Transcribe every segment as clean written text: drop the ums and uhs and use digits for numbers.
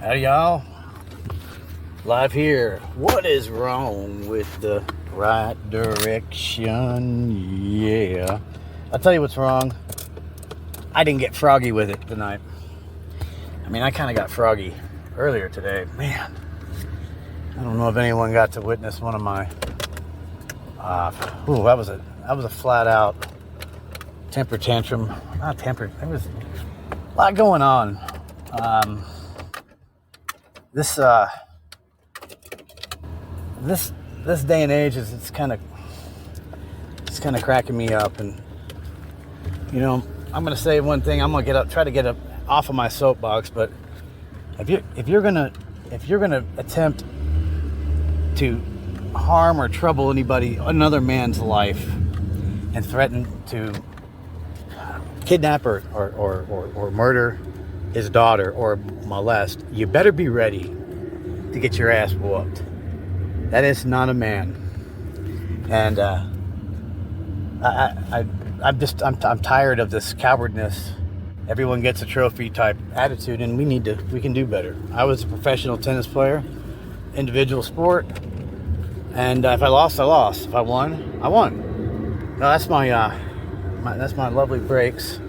Howdy y'all, live here. What is wrong with the right direction? Yeah, I'll tell you what's wrong. I didn't get froggy with it tonight. I mean, I kind of got froggy earlier today. Man, I don't know if anyone got to witness one of my that was a flat out temper tantrum. Not temper, there was a lot going on. This day and age it's kind of cracking me up. And I'm gonna say one thing. I'm gonna try to get up off of my soapbox. But if you're gonna attempt to harm or trouble another man's life, and threaten to kidnap or murder his daughter or molest, you better be ready to get your ass whooped. That is not a man. And I'm tired of this cowardness. Everyone gets a trophy type attitude, and we can do better. I was a professional tennis player, individual sport, and if I lost, I lost. If I won, I won. No, that's my lovely breaks.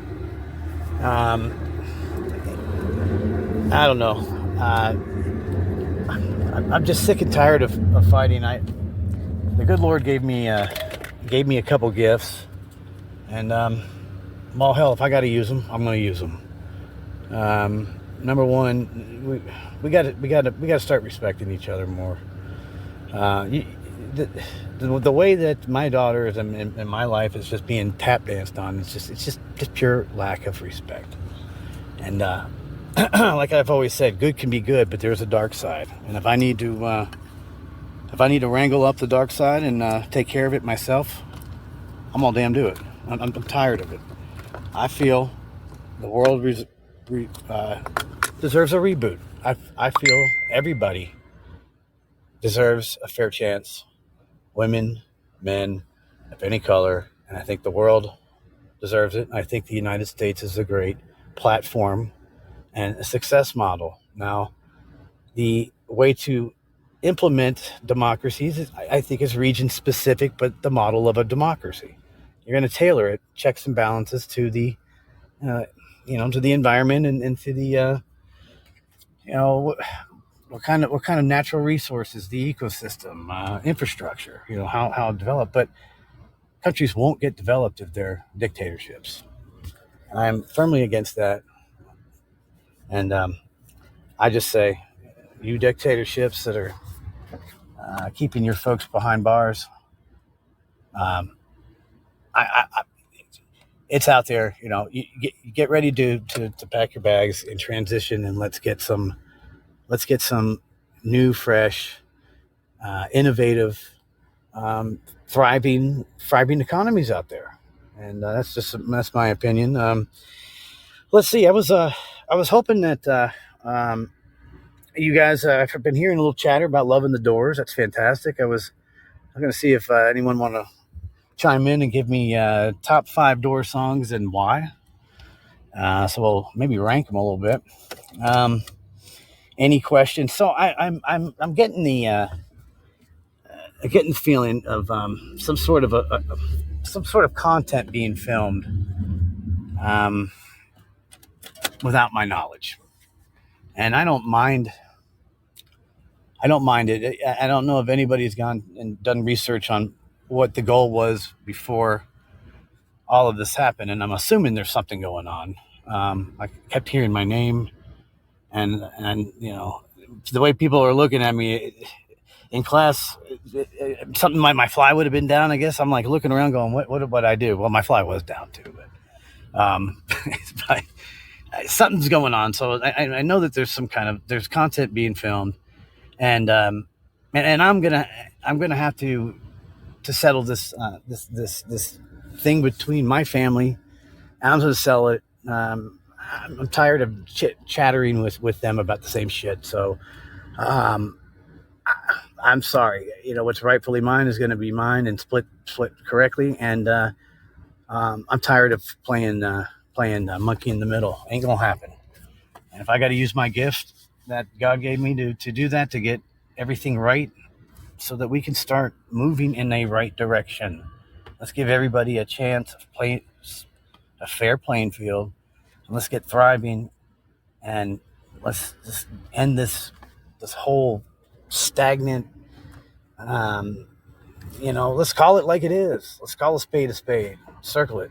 I don't know. I'm just sick and tired of fighting. The good Lord gave me a couple gifts, and well, hell, if I got to use them, I'm going to use them. Number one, we got to start respecting each other more. The way that my daughter is in my life is just being tap danced on. It's just pure lack of respect. And like I've always said, good can be good, but there's a dark side. And if I need to wrangle up the dark side and take care of it myself, I'm all damn do it. I'm tired of it. I feel the world deserves a reboot. I feel everybody deserves a fair chance. Women, men, of any color. And I think the world deserves it. I think the United States is a great platform and a success model. Now, the way to implement democracies, I think, is region specific, but the model of a democracy. You're going to tailor it, checks and balances to the, to the environment and to the, what kind of natural resources, the ecosystem, infrastructure, how developed. But countries won't get developed if they're dictatorships. And I'm firmly against that. And I just say, you dictatorships that are keeping your folks behind bars, it's out there. You get ready to pack your bags and transition, and let's get some new, fresh, innovative, thriving economies out there. And that's my opinion. Let's see. I was hoping that you guys have been hearing a little chatter about loving the Doors. That's fantastic. I'm going to see if anyone want to chime in and give me top 5 Doors songs and why. So we'll maybe rank them a little bit. Any questions? So I'm getting the feeling of some sort of content being filmed without my knowledge, and I don't mind it. I don't know if anybody's gone and done research on what the goal was before all of this happened, and I'm assuming there's something going on. I kept hearing my name, and the way people are looking at me in class, something my fly would have been down. I guess I'm like looking around, going, "What I do?" Well, my fly was down too, but something's going on. So I know that there's content being filmed. And I'm gonna have to settle this thing between my family. I'm gonna sell it. I'm tired of chattering with them about the same shit. So I'm sorry. What's rightfully mine is going to be mine and split correctly. And I'm tired of playing monkey in the middle. Ain't gonna happen. And if I got to use my gift that God gave me to do that, to get everything right so that we can start moving in a right direction. Let's give everybody a chance of playing a fair playing field. And let's get thriving, and let's just end this whole stagnant. Um, let's call it like it is. Let's call a spade a spade. Circle it.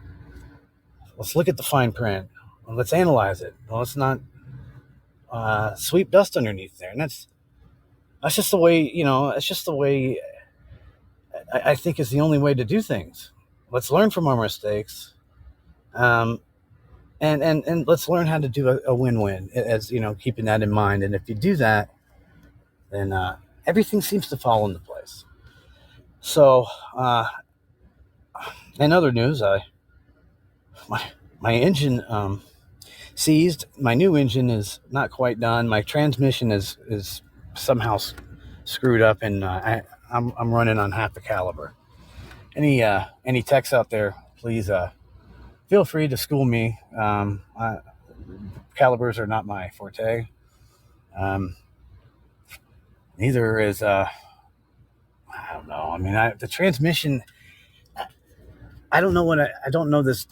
Let's look at the fine print. Let's analyze it. Let's not sweep dust underneath there. And that's just the way. It's just the way I think is the only way to do things. Let's learn from our mistakes. Um, and let's learn how to do a win-win, as keeping that in mind. And if you do that, then everything seems to fall into place. So in other news, my engine seized. My new engine is not quite done. My transmission is somehow screwed up, and I'm running on half the caliber. Any techs out there, please feel free to school me. Calibers are not my forte. Neither is I don't know. I mean, the transmission. I don't know I don't know this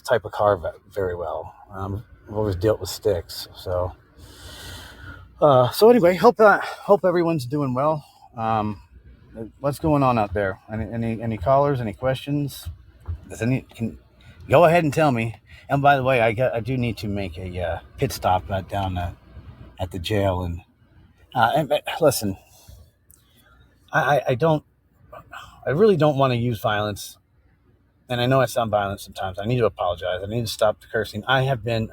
type of car very well. I've always dealt with sticks, so anyway, hope everyone's doing well. What's going on out there? Any callers? Any questions? Can go ahead and tell me. And by the way, I do need to make a pit stop down at the jail. And listen, I really don't want to use violence. And I know I sound violent sometimes. I need to apologize. I need to stop the cursing. I have been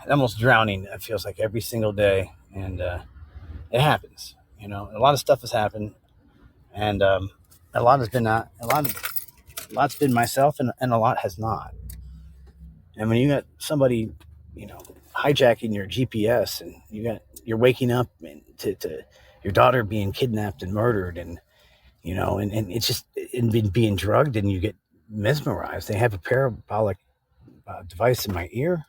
almost drowning, it feels like, every single day. And it happens. A lot of stuff has happened. And a lot's been myself, and a lot has not. And when you got somebody, hijacking your GPS, and you're waking up to your daughter being kidnapped and murdered, and and it's just being drugged, and you get mesmerized. They have a parabolic device in my ear,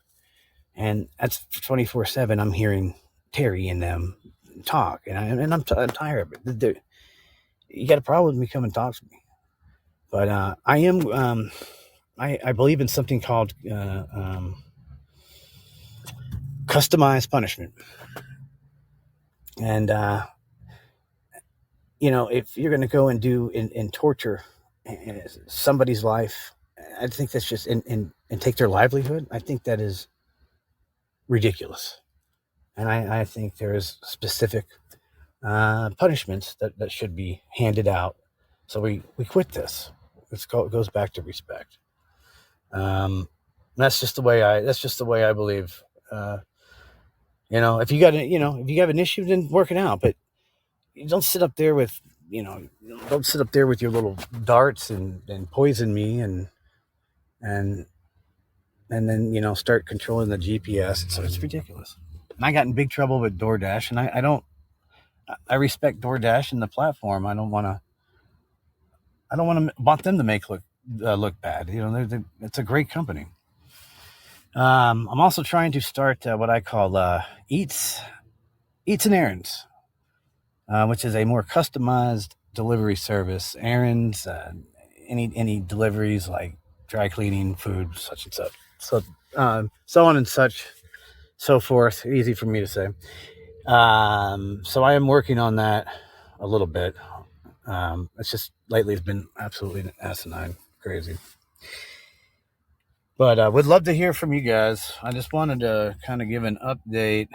and that's 24/7. I'm hearing Terry and them talk, and I'm tired of it. You got a problem with me? Come and talk to me. But I am. I believe in something called customized punishment, and if you're going to go and do and torture somebody's life, I think that's just and take their livelihood. I think that is ridiculous, and I think there is specific punishments that should be handed out. So we quit this. It goes back to respect. That's just the way I believe. If you have an issue, then work it out. But you don't sit up there with your little darts and poison me and then start controlling the GPS. So it's ridiculous. And I got in big trouble with DoorDash, and I respect DoorDash and the platform. I don't want them to make look bad. It's a great company. I'm also trying to start what I call Eats and Errands, which is a more customized delivery service. Errands, any deliveries like dry cleaning, food, such and such, so on and so forth. Easy for me to say. So I am working on that a little bit. It's just lately it's been absolutely asinine, crazy. But would love to hear from you guys. I just wanted to kind of give an update.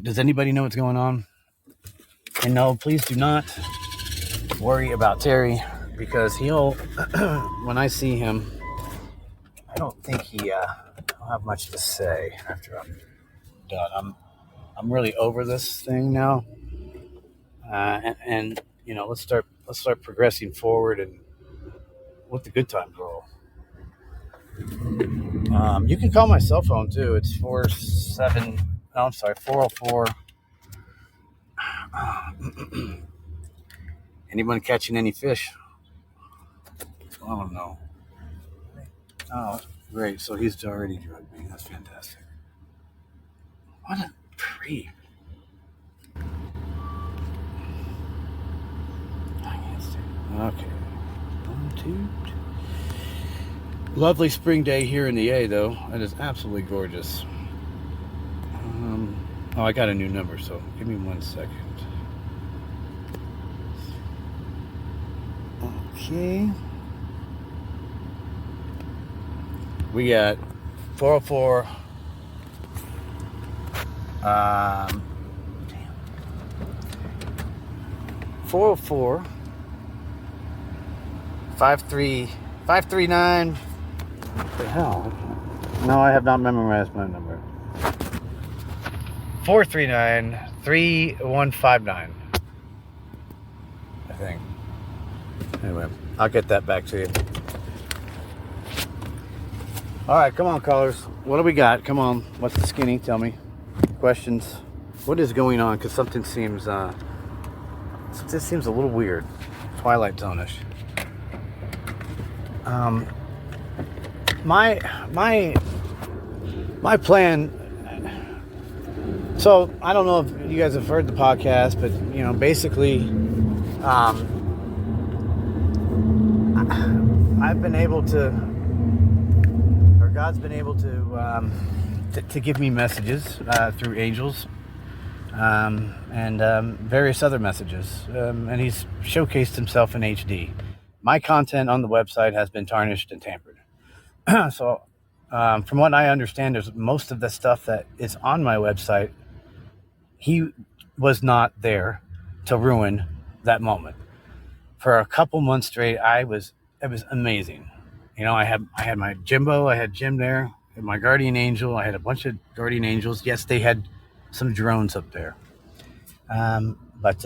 Does anybody know what's going on? And no, please do not worry about Terry, because he'll, when I see him, I don't think he'll have much to say after I'm done. I'm really over this thing now, and let's start progressing forward and let the good times roll. You can call my cell phone too. It's 404. Anyone catching any fish? I don't know. Oh, Great. So he's already drugged me. That's fantastic. What a creep. I can't stand it. Okay. 1, 2. Lovely spring day here in the A, though. It is absolutely gorgeous. I got a new number, so give me 1 second. Okay. We got 404. 404 539. What the hell? No, I have not memorized my number. 439-3159. I think. Anyway, I'll get that back to you. All right, come on, callers. What do we got? Come on. What's the skinny? Tell me. Questions. What is going on? Because something seems a little weird. Twilight Zone-ish. My plan. So I don't know if you guys have heard the podcast, but basically, I've been able to, or God's been able to give me messages through angels and various other messages, and He's showcased Himself in HD. My content on the website has been tarnished and tampered. So, from what I understand, there's most of the stuff that is on my website. He was not there to ruin that moment. For a couple months straight, it was amazing. I had my Jimbo, I had Jim there, I had my guardian angel, I had a bunch of guardian angels. Yes, they had some drones up there, but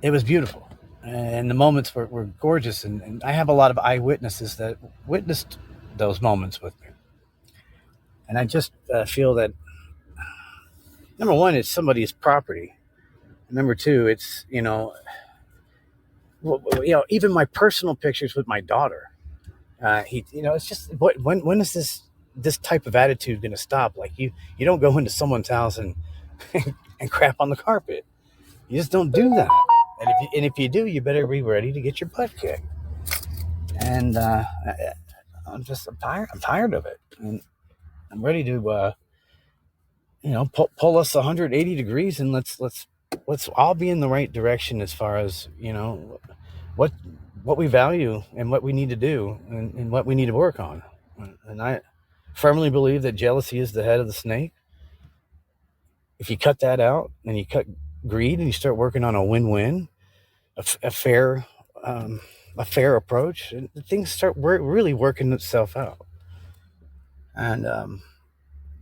it was beautiful, and the moments were gorgeous. And I have a lot of eyewitnesses that witnessed those moments with me, and I just feel that number one, it's somebody's property. Number two, it's even my personal pictures with my daughter. It's just when is this type of attitude going to stop? Like you don't go into someone's house and and crap on the carpet. You just don't do that. And if you do, you better be ready to get your butt kicked. And I'm tired of it, and I'm ready to pull us 180 degrees, and let's all be in the right direction as far as what we value and what we need to do and what we need to work on. And I firmly believe that jealousy is the head of the snake. If you cut that out and you cut greed and you start working on a win-win, a fair approach, and things start really working itself out. And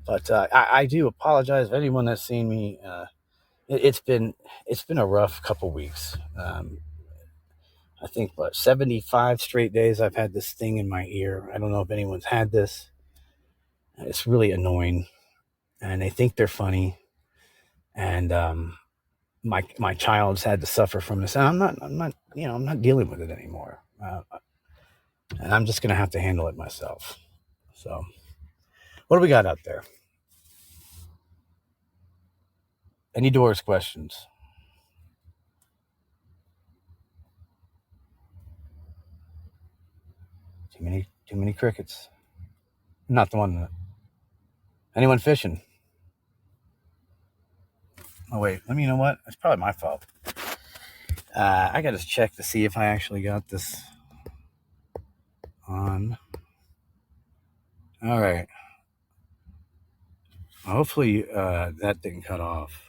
but I do apologize to anyone that's seen me. It's been a rough couple weeks. I think 75 straight days I've had this thing in my ear. I don't know if anyone's had this. It's really annoying, and they think they're funny. And my child's had to suffer from this, and I'm not dealing with it anymore. And I'm just gonna have to handle it myself. So, what do we got out there? Any doors questions? Too many crickets. Not the one that. Anyone fishing? Oh wait, you know what? It's probably my fault. I gotta check to see if I actually got this on. All right. Hopefully that didn't cut off.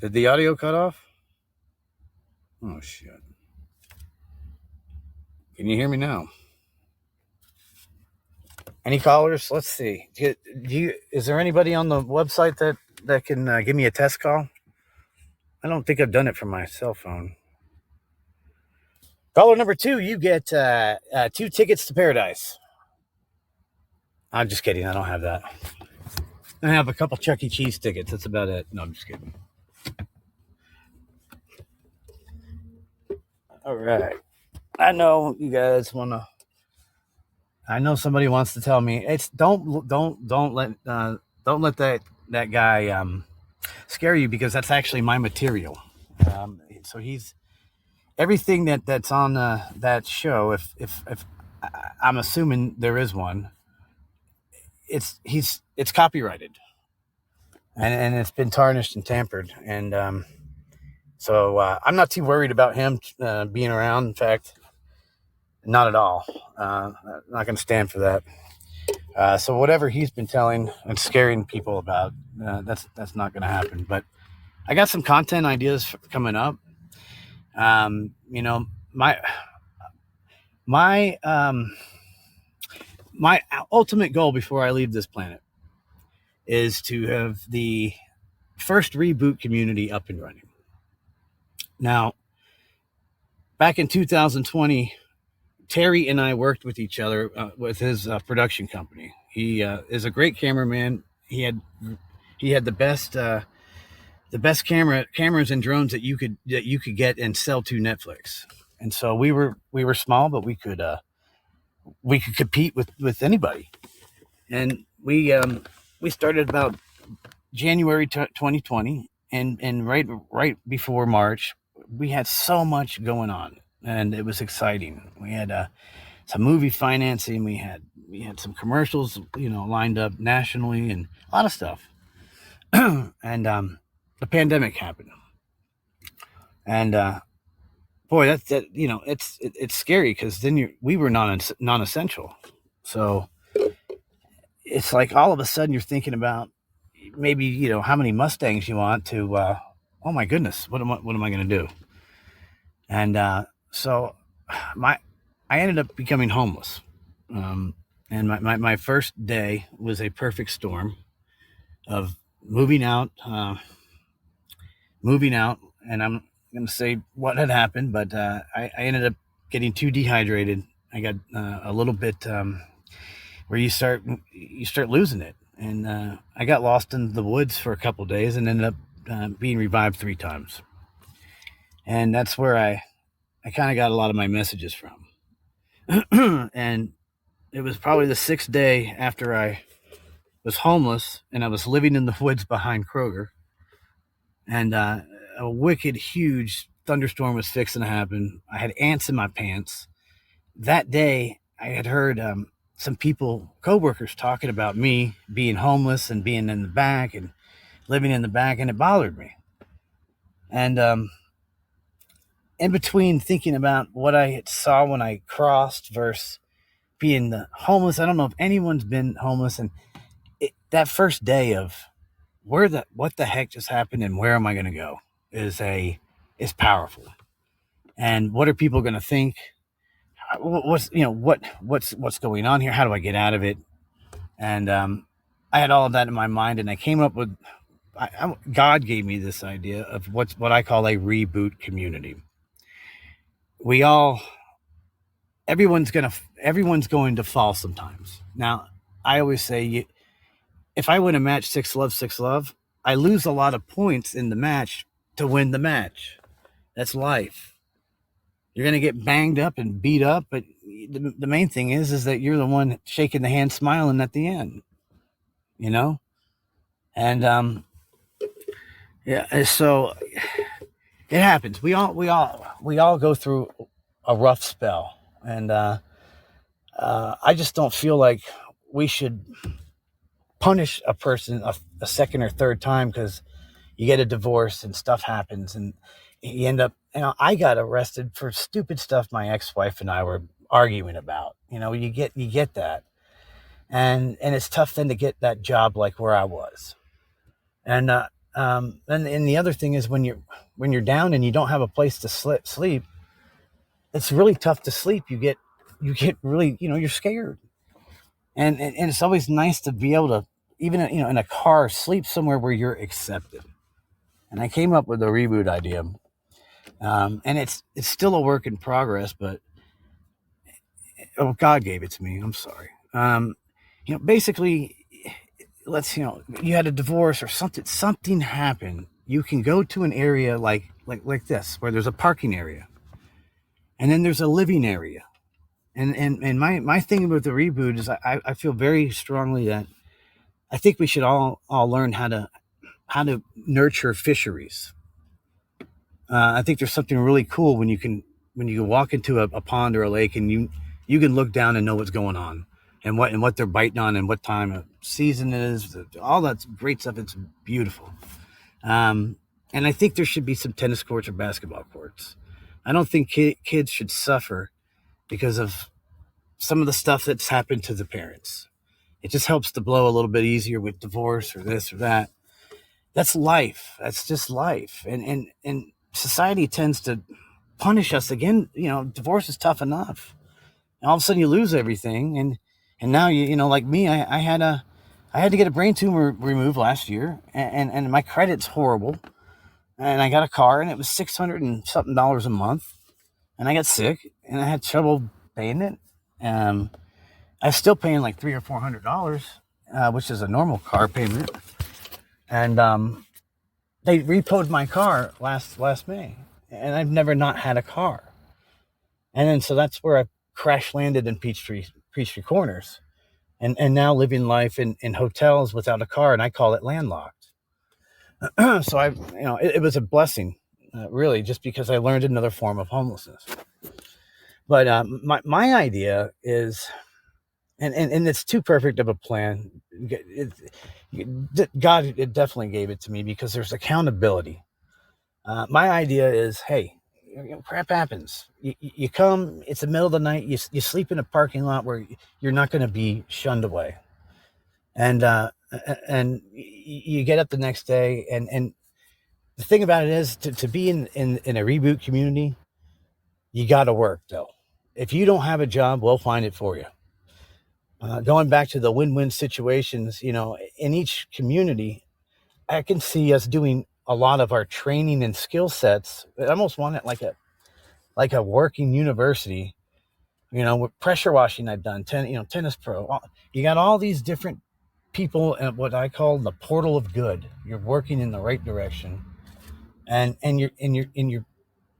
Did the audio cut off? Oh shit. Can you hear me now? Any callers? Let's see. Is there anybody on the website that can give me a test call? I don't think I've done it from my cell phone. Caller number 2, you get 2 tickets to paradise. I'm just kidding. I don't have that. I have a couple Chuck E. Cheese tickets. That's about it. No, I'm just kidding. All right. I know you guys want to I know somebody wants to tell me it's don't let that guy scare you, because that's actually my material. So he's everything that's on that show. If I'm assuming there is one, it's copyrighted, and it's been tarnished and tampered, and so I'm not too worried about him being around. In fact, not at all. I'm not going to stand for that. So whatever he's been telling and scaring people about, that's not going to happen. But I got some content ideas coming up. You know, my my ultimate goal before I leave this planet is to have the first reboot community up and running. Now, back in 2020, Terry and I worked with each other with his production company. He is a great cameraman. He had the best cameras and drones that you could get and sell to Netflix. And so we were small, but we could compete with anybody. And we started about January 2020, and right before March, we had so much going on, and it was exciting. We had some movie financing, we had some commercials, lined up nationally, and a lot of stuff. And the pandemic happened, and boy, it's scary, because then we were non-essential, so it's like all of a sudden you're thinking about maybe how many Mustangs you want to. Oh my goodness, what am I going to do? And so I ended up becoming homeless, and my first day was a perfect storm of moving out, and I'm going to say what had happened, but I ended up getting too dehydrated. I got a little bit where you start losing it, and I got lost in the woods for a couple days and ended up being revived 3 times, and that's where I kind of got a lot of my messages from. And it was probably the 6th day after I was homeless, and I was living in the woods behind Kroger, and a wicked huge thunderstorm was fixing to happen. I had ants in my pants. That day I had heard some people, coworkers, talking about me being homeless and being in the back and living in the back, and it bothered me. And in between thinking about what I saw when I crossed versus being the homeless, I don't know if anyone's been homeless, and that first day of what the heck just happened and where am I going to go is powerful. And what are people going to think? What's going on here? How do I get out of it? And I had all of that in my mind, and I came up with God gave me this idea of what I call a reboot community. Everyone's going to fall sometimes. Now, I always say, if I win a match 6-love, I lose a lot of points in the match to win the match. That's life. You're going to get banged up and beat up, but the main thing is that you're the one shaking the hand, smiling at the end, And yeah, so it happens. We all go through a rough spell, and I just don't feel like we should punish a person a second or third time because you get a divorce and stuff happens, and you end up. I got arrested for stupid stuff my ex-wife and I were arguing about. You get that, and it's tough then to get that job like where I was, and the other thing is when you're down and you don't have a place to sleep, it's really tough to sleep. You get really, you're scared, and it's always nice to be able to, even in a car, sleep somewhere where you're accepted. And I came up with a reboot idea, and it's still a work in progress, but God gave it to me. I'm sorry. Basically, you had a divorce or something happened. You can go to an area like this, where there's a parking area, and then there's a living area, And my thing with the reboot is I feel very strongly that I think we should all learn how to nurture fisheries. I think there's something really cool when you can walk into a pond or a lake and you can look down and know what's going on and what they're biting on and what time of season it is. All that's great stuff. It's beautiful. Um, and I think there should be some tennis courts or basketball courts. I don't think kids should suffer because of some of the stuff that's happened to the parents. It just helps to blow a little bit easier with divorce or this or that. That's life. That's just life. And society tends to punish us again. Divorce is tough enough. And all of a sudden you lose everything. And now like me, I had to get a brain tumor removed last year and my credit's horrible. And I got a car and it was 600 and something dollars a month. And I got sick and I had trouble paying it. Um, I was still paying like $300 or $400, which is a normal car payment. And they repoed my car last May, and I've never not had a car. And then so that's where I crash landed in Peachtree Corners, and now living life in hotels without a car, and I call it landlocked. So it was a blessing, really, just because I learned another form of homelessness. But my idea is, and it's too perfect of a plan. God, it definitely gave it to me because there's accountability. My idea is, hey, crap happens. You come, it's the middle of the night, you sleep in a parking lot where you're not going to be shunned away. And you get up the next day. And the thing about it is to be in a reboot community, you got to work though. If you don't have a job, we'll find it for you. Going back to the win-win situations, in each community, I can see us doing a lot of our training and skill sets. I almost want it like a working university. With pressure washing, I've done tennis pro. You got all these different people at what I call the portal of good. You're working in the right direction, and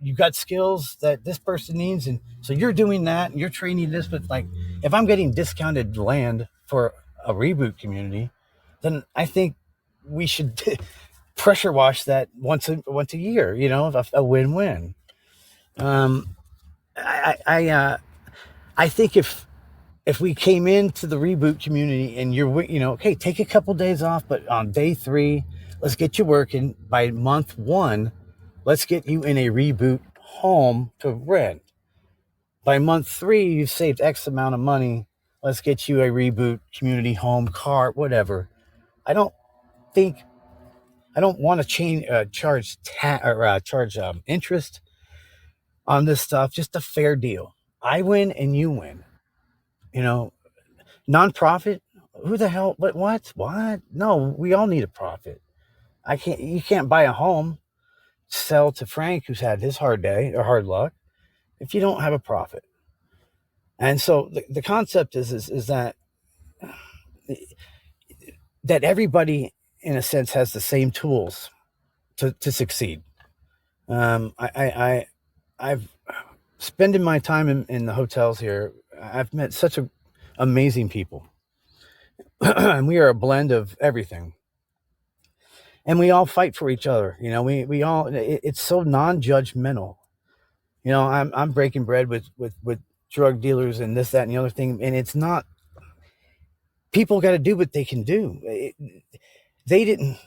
you've got skills that this person needs, and so you're doing that, and you're training this. But like, if I'm getting discounted land for a reboot community, then I think we should pressure wash that once a year. A win-win. Um, I think if we came into the reboot community and okay, take a couple days off, but on day 3, let's get you working. By month 1, let's get you in a reboot home to rent. By month 3, you've saved X amount of money. Let's get you a reboot community home, car, whatever. I don't think I don't want to charge interest on this stuff. Just a fair deal. I win and you win. You know, Nonprofit. Who the hell? But what? What? No, we all need a profit. You can't buy a home, sell to Frank, who's had his hard day or hard luck, if you don't have a profit. And so the concept is that everybody, in a sense, has the same tools to succeed. I've spending my time in the hotels here. I've met such amazing people, and we are a blend of everything. And we all fight for each other. We all. It's so non-judgmental. I'm breaking bread with drug dealers and this, that, and the other thing, and it's not. People got to do what they can do. They didn't.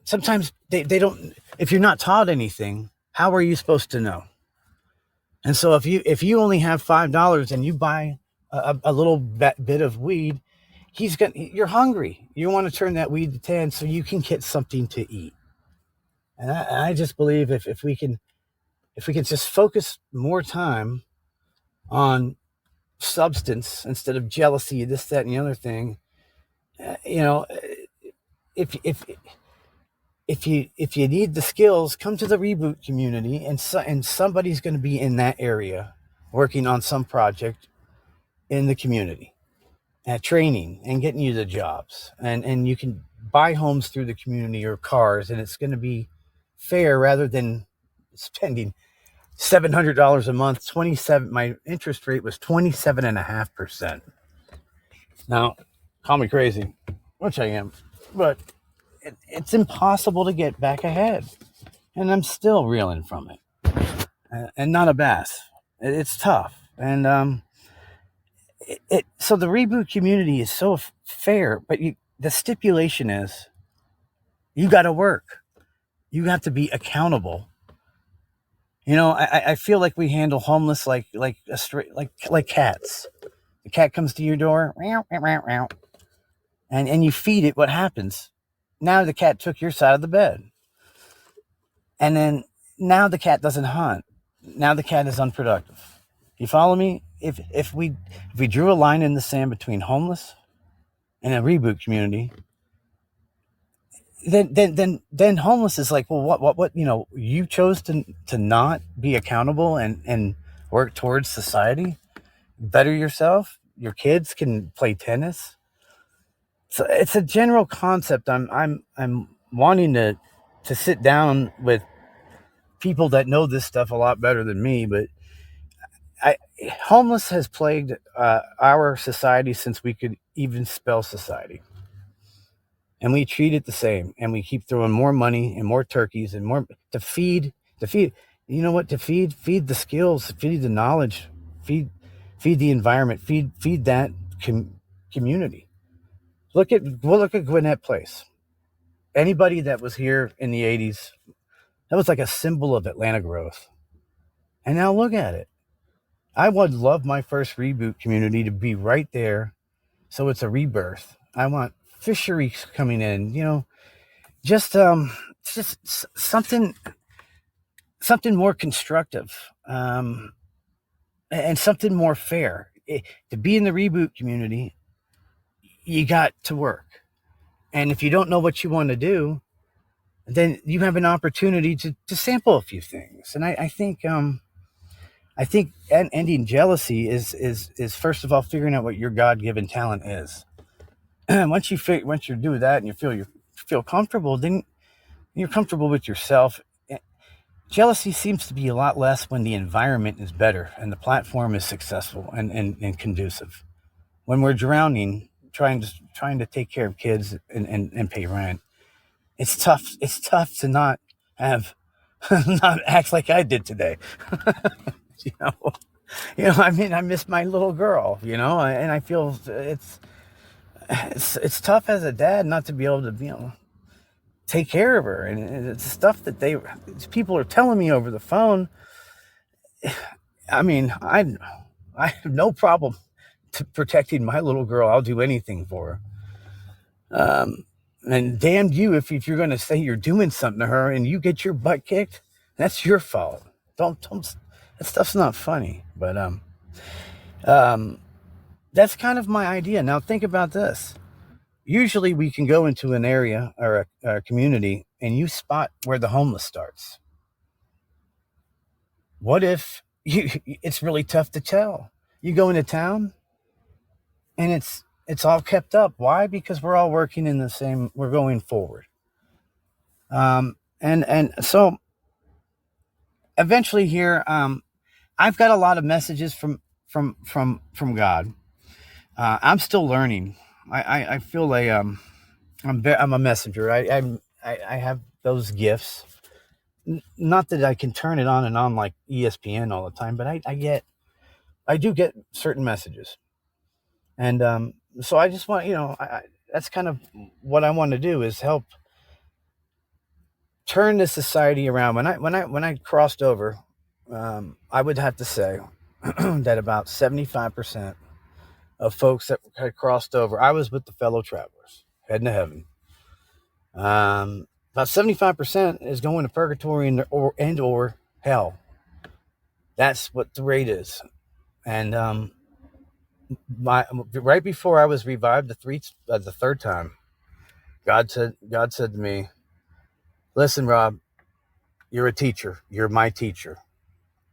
Sometimes they don't. If you're not taught anything, how are you supposed to know? And so if you only have $5 and you buy a little bit of weed, you're hungry. You want to turn that weed to 10 so you can get something to eat. And I just believe if we can just focus more time on substance instead of jealousy, this, that, and the other thing, if you need the skills, come to the reboot community, and somebody's going to be in that area working on some project in the community, training and getting you the jobs, and you can buy homes through the community or cars, and it's going to be fair rather than spending $700 a month. 27. My interest rate was 27.5%. Now, call me crazy, which I am, but it's impossible to get back ahead, and I'm still reeling from it, and not a bass. It's tough, and so the reboot community is so fair, but the stipulation is you got to work. You have to be accountable. I feel like we handle homeless like a straight like cats. The cat comes to your door, meow, meow, meow, meow, and you feed it. What happens? Now the cat took your side of the bed, and then now the cat doesn't hunt. Now the cat is unproductive. You follow me? If we drew a line in the sand between homeless and a reboot community, then homeless is like, well, what you chose to not be accountable and work towards society, better yourself. Your kids can play tennis. So it's a general concept. I'm wanting to sit down with people that know this stuff a lot better than me, but homeless has plagued our society since we could even spell society. And we treat it the same, and we keep throwing more money and more turkeys and more to feed. You know what? To feed the skills, feed the knowledge, feed the environment, feed that community. Look at Gwinnett Place. Anybody that was here in the 80s, that was like a symbol of Atlanta growth. And now look at it. I would love my first reboot community to be right there, so it's a rebirth. I want fisheries coming in, just something more constructive, and something more fair. To be in the reboot community, you got to work. And if you don't know what you want to do, then you have an opportunity to sample a few things. And I think ending jealousy is first of all figuring out what your God-given talent is. Once you do that and you feel comfortable, then you're comfortable with yourself. Jealousy seems to be a lot less when the environment is better and the platform is successful and conducive. When we're drowning, trying to take care of kids and pay rent, it's tough. It's tough to not have not act like I did today. you know, I mean, I miss my little girl. And I feel it's tough as a dad not to be able to take care of her, and it's stuff that people are telling me over the phone. I mean, I have no problem protecting my little girl. I'll do anything for her. And damn you if you're going to say you're doing something to her and you get your butt kicked, that's your fault. Don't that stuff's not funny. But that's kind of my idea. Now think about this. Usually we can go into an area or a community and you spot where the homeless starts. What if it's really tough to tell? You go into town and it's all kept up. Why? Because we're all working we're going forward. And so eventually here, I've got a lot of messages from God. I'm still learning. I feel like I'm a messenger. I have those gifts. Not that I can turn it on and on like ESPN all the time, but I do get certain messages, and so I just want that's kind of what I want to do is help turn this society around. When I crossed over, I would have to say that about 75% of folks that had crossed over, I was with the fellow travelers heading to heaven. About 75% is going to purgatory or hell. That's what the rate is. And right before I was revived the third time, God said to me, "Listen, Rob, you're a teacher. You're my teacher.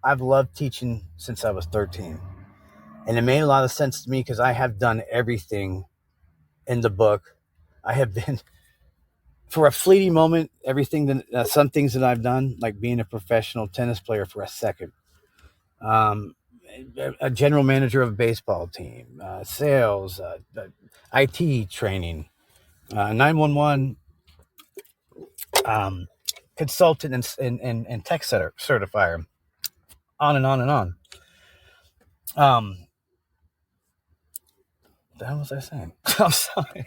I've loved teaching since I was 13. And it made a lot of sense to me because I have done everything in the book. I have been for a fleeting moment, everything that some things that I've done, like being a professional tennis player for a second, um, a general manager of a baseball team, sales, IT training, 911 um, consultant and tech certifier, on and on and on. What the hell was I saying? I'm sorry.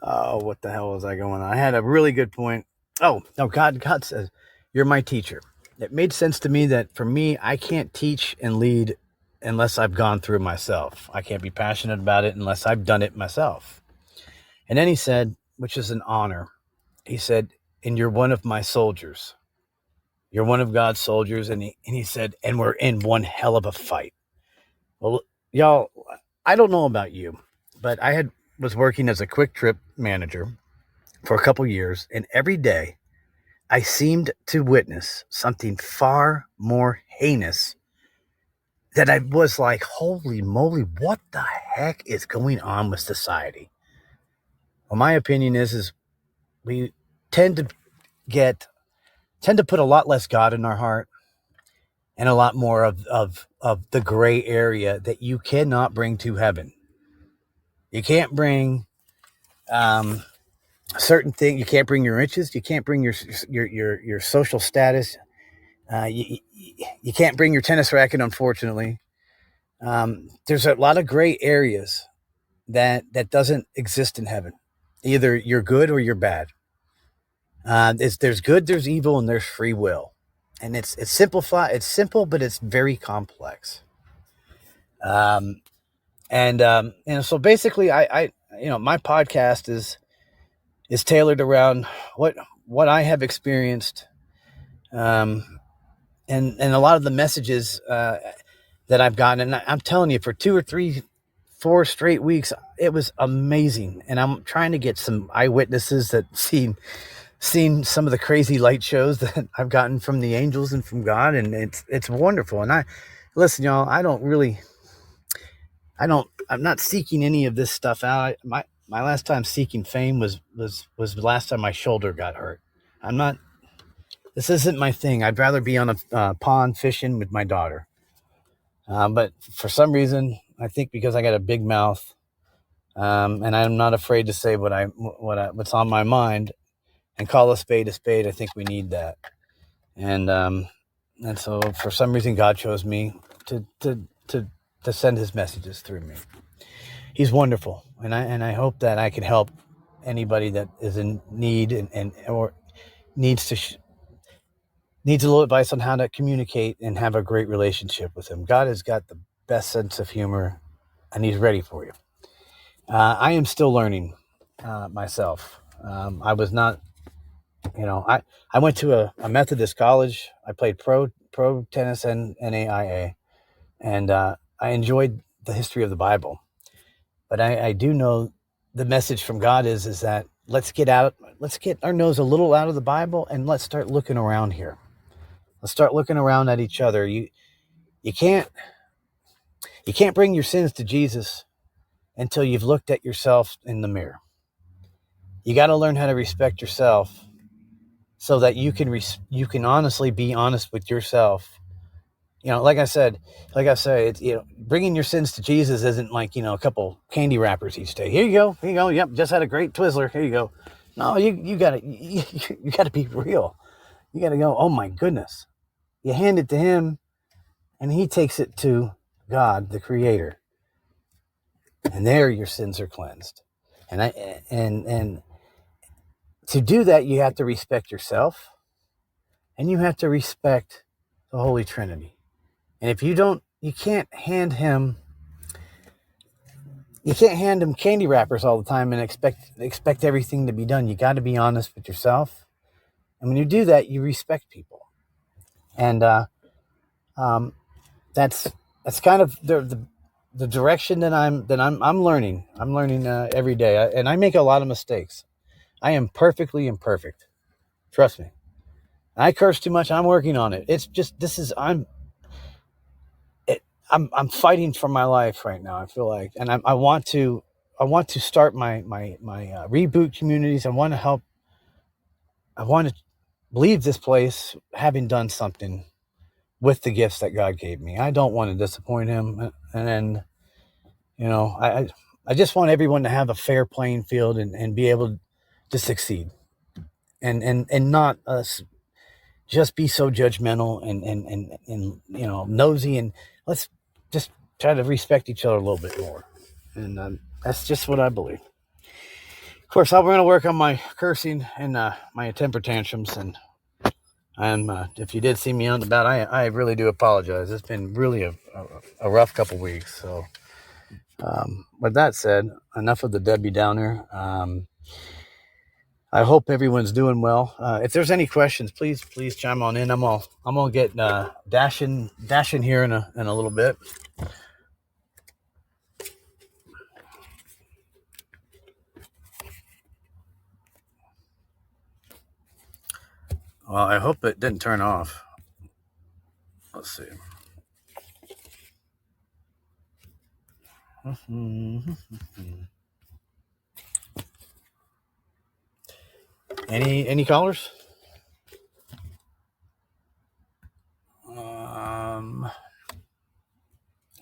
Oh, what the hell was I going on? I had a really good point. Oh, no, God says, you're my teacher. It made sense to me that for me, I can't teach and lead unless I've gone through myself. I can't be passionate about it unless I've done it myself. And then he said, which is an honor, he said, and you're one of my soldiers. You're one of God's soldiers. And he said, and we're in one hell of a fight. Well, y'all, I don't know about you, but was working as a quick trip manager for a couple years, and every day I seemed to witness something far more heinous that I was like, holy moly, what the heck is going on with society? Well, my opinion is we tend to put a lot less God in our heart and a lot more of the gray area that you cannot bring to heaven. You can't bring certain things. You can't bring your riches. You can't bring your social status. You can't bring your tennis racket, unfortunately. There's a lot of gray areas that doesn't exist in heaven. Either you're good or you're bad. There's good, there's evil, and there's free will. And it's simplified. It's simple, but it's very complex. So basically, I my podcast is tailored around what I have experienced, and a lot of the messages that I've gotten. And I'm telling you, for 2 or 3, 4 straight weeks, it was amazing. And I'm trying to get some eyewitnesses that seen some of the crazy light shows that I've gotten from the angels and from God, and it's wonderful. And listen, y'all, I'm not seeking any of this stuff out. My last time seeking fame was the last time my shoulder got hurt. This isn't my thing. I'd rather be on a pond fishing with my daughter. But for some reason, I think because I got a big mouth, and I'm not afraid to say what's on my mind, and call a spade. I think we need that. And so for some reason, God chose me to send his messages through me. He's wonderful. And I hope that I can help anybody that is in need or needs a little advice on how to communicate and have a great relationship with him. God has got the best sense of humor, and he's ready for you. I am still learning myself. I was not, I went to a Methodist college. I played pro tennis and NAIA, and I enjoyed the history of the Bible. But I do know the message from God is that let's get our nose a little out of the Bible, and let's start looking around here. Let's start looking around at each other. You can't bring your sins to Jesus until you've looked at yourself in the mirror. You got to learn how to respect yourself so that you can honestly be honest with yourself. Like I say, it's, bringing your sins to Jesus isn't like, a couple candy wrappers each day. Here you go. Yep. Just had a great Twizzler. Here you go. No, you gotta be real. You gotta go, oh my goodness. You hand it to him, and he takes it to God, the creator. And there your sins are cleansed. And to do that, you have to respect yourself, and you have to respect the Holy Trinity. And if you don't, you can't hand him candy wrappers all the time and expect everything to be done. You got to be honest with yourself. And when you do that, you respect people. And that's kind of the direction that I'm learning. I'm learning every day, and I make a lot of mistakes. I am perfectly imperfect. Trust me. I curse too much. I'm working on it. It's just I'm fighting for my life right now. I feel like, and I want to want to start my reboot communities. I want to help. I want to leave this place having done something with the gifts that God gave me. I don't want to disappoint Him, and I just want everyone to have a fair playing field and be able to succeed, and not us just be so judgmental and nosy, and let's just try to respect each other a little bit more. And that's just what I believe. Of course, we're going to work on my cursing and my temper tantrums. And if you did see me on the bat, I really do apologize. It's been really a rough couple weeks. So, with that said, enough of the Debbie Downer. I hope everyone's doing well. If there's any questions, please chime on in. I'm gonna get dashing here in a little bit. Well, I hope it didn't turn off. Let's see. Any callers?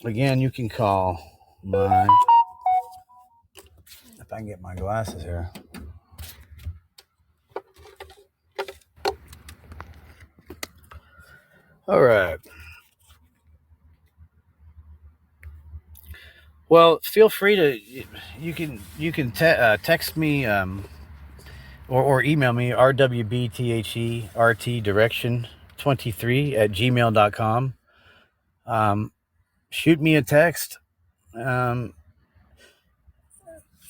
Again, you can call my. If I can get my glasses here. All right. Well, feel free to. You can text me or email me rwbthertdirection23@gmail.com. Shoot me a text.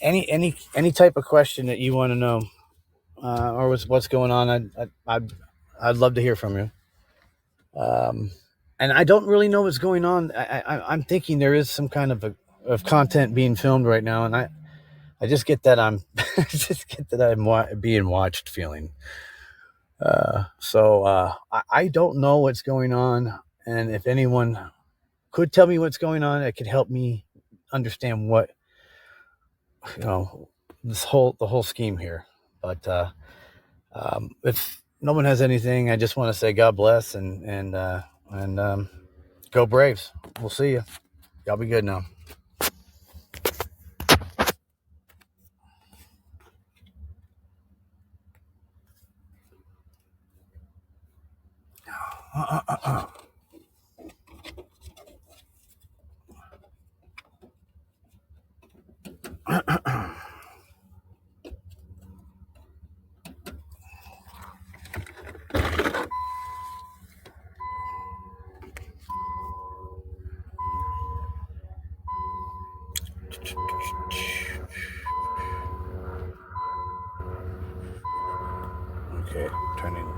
Any type of question that you want to know, or what's going on. I'd love to hear from you. And I don't really know what's going on. I'm thinking there is some kind of content being filmed right now, and I just get that I'm being watched feeling. So I don't know what's going on, and if anyone could tell me what's going on, it could help me understand what the whole scheme here. But if no one has anything, I just want to say God bless and go Braves. We'll see you. Y'all be good now. Okay, turning.